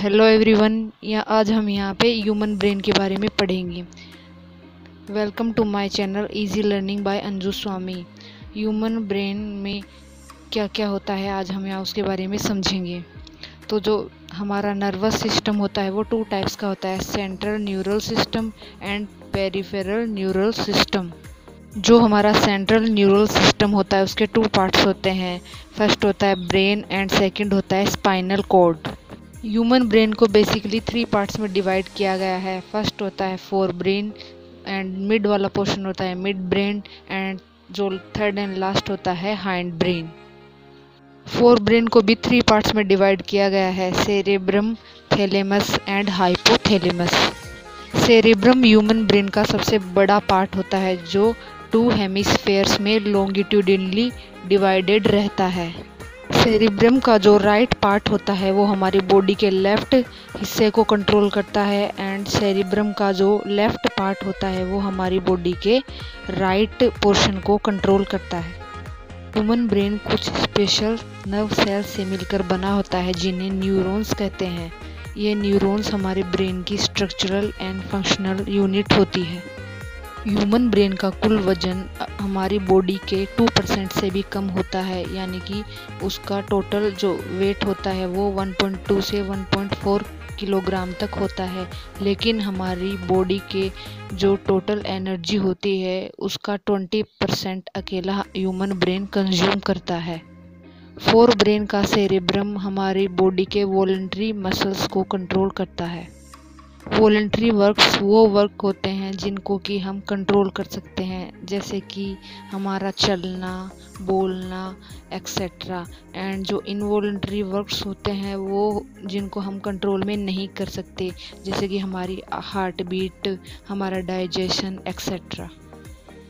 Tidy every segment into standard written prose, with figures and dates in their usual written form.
Hello everyone, या आज हम यहाँ पे ह्यूमन ब्रेन के बारे में पढ़ेंगे। Welcome to my channel Easy Learning by Anju Swami. Human brain में क्या क्या होता है आज हम यहाँ उसके बारे में समझेंगे। तो जो हमारा नर्वस सिस्टम होता है वो टू टाइप्स का होता है, central neural system and peripheral neural system. जो हमारा सेंट्रल न्यूरल सिस्टम होता है उसके टू पार्ट्स होते हैं। फर्स्ट होता है ब्रेन एंड सेकंड होता है स्पाइनल कॉर्ड। ह्यूमन ब्रेन को बेसिकली 3 पार्ट्स में डिवाइड किया गया है। फर्स्ट होता है फोर ब्रेन एंड मिड वाला पोर्शन होता है मिड ब्रेन एंड जो थर्ड एंड लास्ट होता है हाइंड ब्रेन। फोर ब्रेन को भी 3 पार्ट्स में डिवाइड किया गया है, cerebrum, thalamus and hypothalamus. Cerebrum human brain का सबसे बड़ा पार्ट होता है जो 2 हेमिस्फेयर्स में लॉन्गिट्यूडिनली डिवाइडेड रहता है। सेरिब्रम का जो राइट पार्ट होता है वो हमारी बॉडी के लेफ्ट हिस्से को कंट्रोल करता है एंड सेरिब्रम का जो लेफ्ट पार्ट होता है वो हमारी बॉडी के राइट पोर्शन को कंट्रोल करता है। ह्यूमन ब्रेन कुछ स्पेशल नर्व सेल्स से मिलकर बना होता है जिन्हें न्यूरॉन्स कहते हैं। ये न्यूरॉन्स हमारे ब्रेन की स्ट्रक्चरल एंड फंक्शनल यूनिट होती है। ह्यूमन ब्रेन का कुल वजन हमारी बॉडी के 2% से भी कम होता है, यानी कि उसका टोटल जो वेट होता है वो 1.2 से 1.4 किलोग्राम तक होता है। लेकिन हमारी बॉडी के जो टोटल एनर्जी होती है उसका 20% अकेला ह्यूमन ब्रेन कंज्यूम करता है। फोर ब्रेन का सेरेब्रम हमारी बॉडी के वॉलंटरी मसल्स को कंट्रोल करता है। वॉलंटरी वर्क्स वो वर्क होते हैं जिनको कि हम कंट्रोल कर सकते हैं, जैसे कि हमारा चलना, बोलना एक्सेट्रा। एंड जो इनवॉलंटरी वर्क्स होते हैं वो जिनको हम कंट्रोल में नहीं कर सकते, जैसे कि हमारी हार्ट बीट, हमारा डाइजेशन एक्सेट्रा।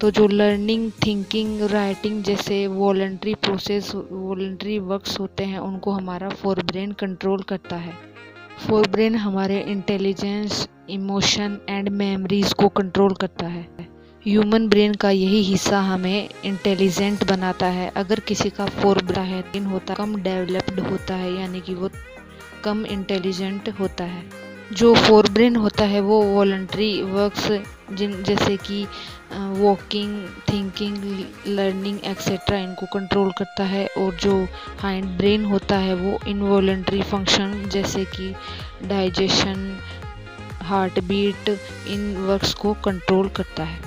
तो जो लर्निंग, थिंकिंग, राइटिंग जैसे वॉलंटरी प्रोसेस, वॉलंटरी वर्क्स होते हैं उनको हमारा फोर ब्रेन कंट्रोल करता है। फोर ब्रेन हमारे इंटेलिजेंस, इमोशन एंड मेमोरीज को कंट्रोल करता है। ह्यूमन ब्रेन का यही हिस्सा हमें इंटेलिजेंट बनाता है। अगर किसी का फोर ब्रेन होता कम डेवलप्ड होता है, यानी कि वो कम इंटेलिजेंट होता है। जो फोर ब्रेन होता है वो वॉलंटरी वर्क्स जैसे कि वॉकिंग, थिंकिंग, लर्निंग एक्सेट्रा इनको कंट्रोल करता है। और जो हाइंड ब्रेन होता है वो इनवॉलंटरी फंक्शन जैसे कि डाइजेशन, हार्ट बीट, इन वर्क्स को कंट्रोल करता है।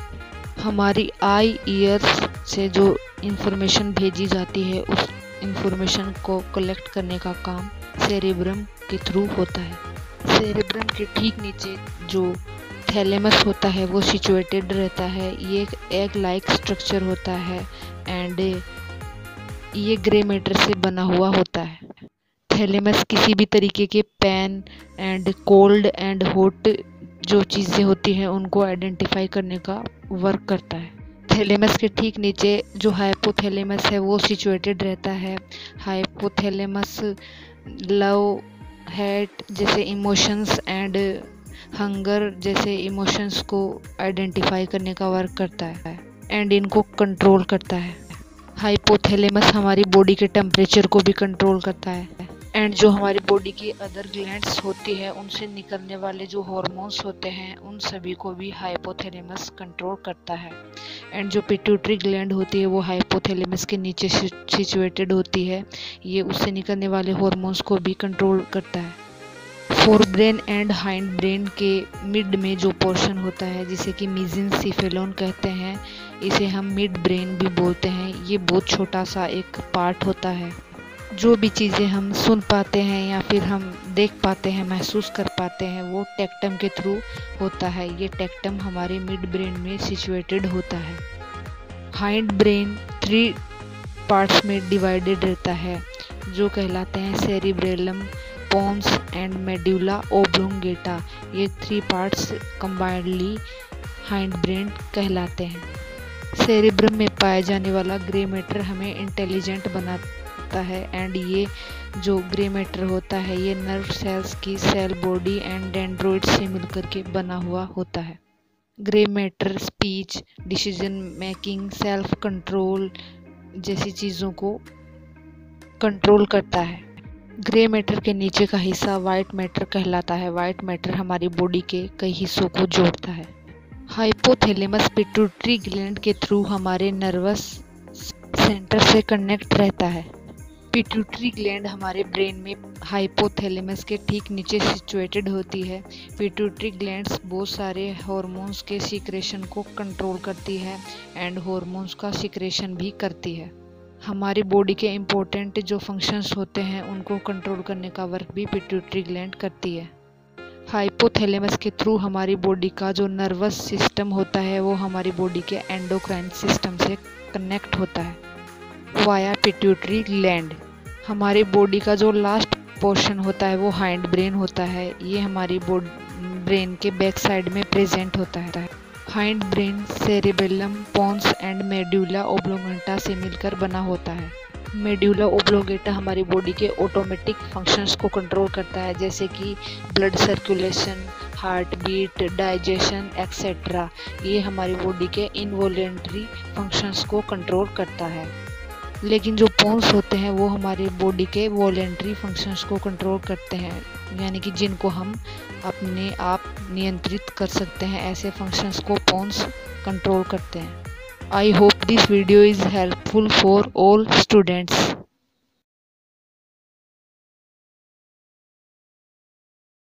हमारी आई ईयर्स से जो इंफॉर्मेशन भेजी जाती है उस इंफॉर्मेशन को कलेक्ट करने का काम सेरेब्रम के थ्रू होता है। सेरेब्रम के ठीक नीचे जो थैलेमस होता है वो सिचुएटेड रहता है। ये एक एग लाइक स्ट्रक्चर होता है एंड ये ग्रे मैटर से बना हुआ होता है। थैलेमस किसी भी तरीके के pain and cold and hot जो चीज़ें होती हैं उनको आइडेंटिफाई करने का वर्क करता है। थैलेमस के ठीक नीचे जो हाइपोथैलेमस है वो सिचुएटेड रहता है। हाइपोथैलेमस लव, हेट जैसे इमोशंस एंड हंगर जैसे इमोशंस को आइडेंटिफाई करने का वर्क करता है एंड इनको कंट्रोल करता है। हाइपोथैलेमस हमारी बॉडी के टेम्परेचर को भी कंट्रोल करता है एंड जो हमारी बॉडी की अदर ग्लैंड्स होती है उनसे निकलने वाले जो हार्मोन्स होते हैं उन सभी को भी हाइपोथैलेमस कंट्रोल करता है। एंड जो पिट्यूटरी ग्लैंड होती है वो हाइपोथैलेमस के नीचे सिचुएटेड होती है। ये उससे निकलने वाले हार्मोन्स को भी कंट्रोल करता है। Fore brain and hind brain के मिड में जो पोर्शन होता है जिसे कि मेसेंसिफेलोन कहते हैं, इसे हम मिड ब्रेन भी बोलते हैं। ये बहुत छोटा सा एक पार्ट होता है। जो भी चीज़ें हम सुन पाते हैं या फिर हम देख पाते हैं, महसूस कर पाते हैं, वो टेक्टम के थ्रू होता है। ये टेक्टम हमारे मिड ब्रेन में सिचुएटेड होता है। हाइंड ब्रेन 3 पार्ट्स में डिवाइडेड रहता है जो कहलाते हैं सेरिब्रेलम, पोन्स एंड मेडुला ओब्लोंगेटा। ये 3 पार्ट्स कंबाइंडली हाइंड ब्रेन कहलाते हैं। सेरेब्रम में पाए जाने वाला ग्रे मैटर हमें इंटेलिजेंट बनाता है एंड ये जो ग्रे मैटर होता है ये नर्व सेल्स की सेल बॉडी एंड डेंड्रोइड से मिलकर के बना हुआ होता है। Grey matter speech, decision making, self control जैसी चीज़ों को कंट्रोल करता है। ग्रे मैटर के नीचे का हिस्सा वाइट मैटर कहलाता है। वाइट मैटर हमारी बॉडी के कई हिस्सों को जोड़ता है। हाइपोथैलेमस पिट्यूटरी ग्लैंड के थ्रू हमारे नर्वस सेंटर से कनेक्ट रहता है। पिट्यूटरी ग्लैंड हमारे ब्रेन में हाइपोथैलेमस के ठीक नीचे सिचुएटेड होती है। पिट्यूटरी ग्लैंड्स बहुत सारे हार्मोन्स के सीक्रेशन को कंट्रोल करती है एंड हार्मोन्स का सीक्रेशन भी करती है। हमारी बॉडी के इम्पोर्टेंट जो फंक्शंस होते हैं उनको कंट्रोल करने का वर्क भी पिट्यूटरी ग्लैंड करती है। हाइपोथैलेमस के थ्रू हमारी बॉडी का जो नर्वस सिस्टम होता है वो हमारी बॉडी के एंडोक्राइन सिस्टम से कनेक्ट होता है वाया पिट्यूटरी ग्लैंड। हमारी बॉडी का जो लास्ट पोर्शन होता है वो हाइंड ब्रेन होता है। ये हमारी ब्रेन के बैक साइड में प्रेजेंट होता है। Hind brain cerebellum, pons and medulla oblongata से मिलकर बना होता है। मेड्यूला ओब्लोंगेटा हमारी बॉडी के ऑटोमेटिक फंक्शंस को कंट्रोल करता है, जैसे कि blood circulation, heart beat, digestion etcetera. ये हमारी बॉडी के इनवॉलेंटरी फंक्शंस को कंट्रोल करता है। लेकिन जो पोन्स होते हैं वो हमारी बॉडी के वॉलेंटरी फंक्शंस को कंट्रोल करते हैं, यानी कि जिनको हम अपने आप नियंत्रित कर सकते हैं। ऐसे फंक्शंस को पोन्स कंट्रोल करते हैं। I hope this video is helpful for all students.